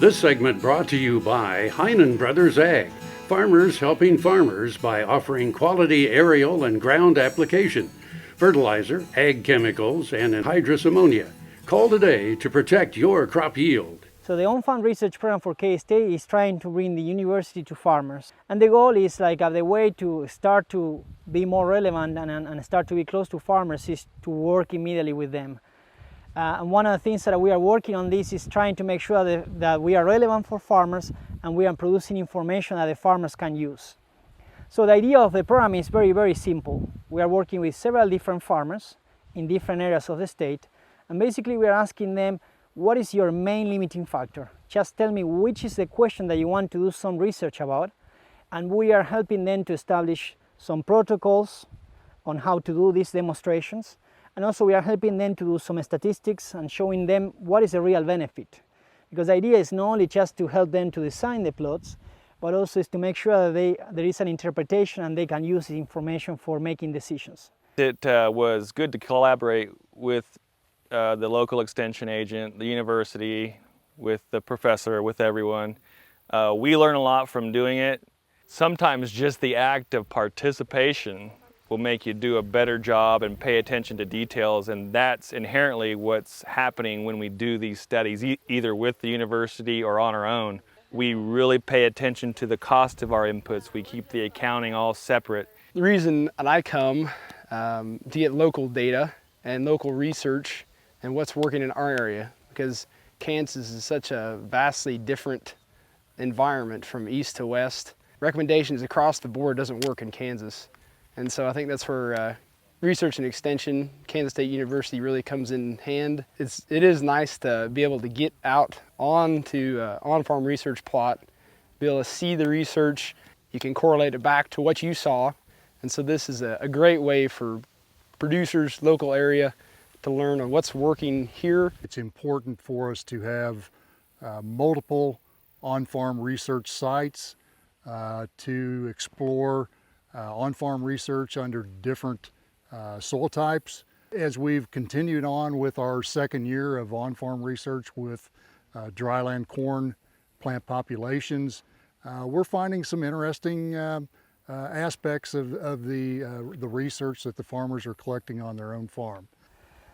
This segment brought to you by Heinen Brothers Ag, farmers helping farmers by offering quality aerial and ground application, fertilizer, ag chemicals, and anhydrous ammonia. Call today to protect your crop yield. So the on-farm research program for K-State is trying to bring the university to farmers. And the goal is the way to start to be more relevant and start to be close to farmers is to work immediately with them. And one of the things that we are working on this is trying to make sure that we are relevant for farmers and we are producing information that the farmers can use. So the idea of the program is very, very simple. We are working with several different farmers in different areas of the state, and basically we are asking them, what is your main limiting factor? Just tell me which is the question that you want to do some research about, and we are helping them to establish some protocols on how to do these demonstrations, and also we are helping them to do some statistics and showing them what is the real benefit. Because the idea is not only just to help them to design the plots, but also is to make sure that there is an interpretation and they can use the information for making decisions. It was good to collaborate with the local extension agent, the university, with the professor, with everyone. We learn a lot from doing it. Sometimes just the act of participation will make you do a better job and pay attention to details, and that's inherently what's happening when we do these studies, either with the university or on our own. We really pay attention to the cost of our inputs. We keep the accounting all separate. The reason that I come to get local data and local research and what's working in our area, because Kansas is such a vastly different environment from east to west. Recommendations across the board doesn't work in Kansas. And so I think that's where research and extension, Kansas State University really comes in hand. It is nice to be able to get out onto on-farm research plot, be able to see the research. You can correlate it back to what you saw. And so this is a great way for producers, local area, to learn on what's working here. It's important for us to have multiple on-farm research sites to explore on-farm research under different soil types. As we've continued on with our second year of on-farm research with dryland corn plant populations, we're finding some interesting aspects of the research that the farmers are collecting on their own farm.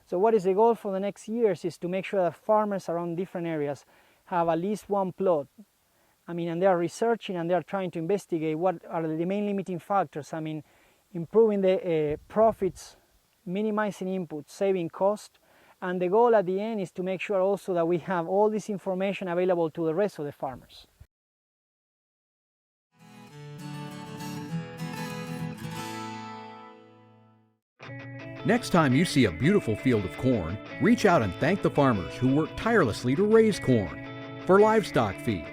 So what is the goal for the next years is to make sure that farmers around different areas have at least one plot. And they are researching and they are trying to investigate what are the main limiting factors. Improving the profits, minimizing inputs, saving cost. And the goal at the end is to make sure also that we have all this information available to the rest of the farmers. Next time you see a beautiful field of corn, reach out and thank the farmers who work tirelessly to raise corn for livestock feed,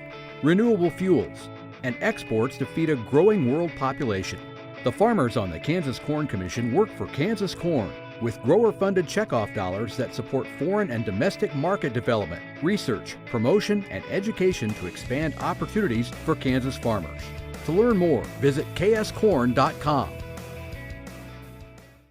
renewable fuels, and exports to feed a growing world population. The farmers on the Kansas Corn Commission work for Kansas Corn with grower-funded checkoff dollars that support foreign and domestic market development, research, promotion, and education to expand opportunities for Kansas farmers. To learn more, visit kscorn.com.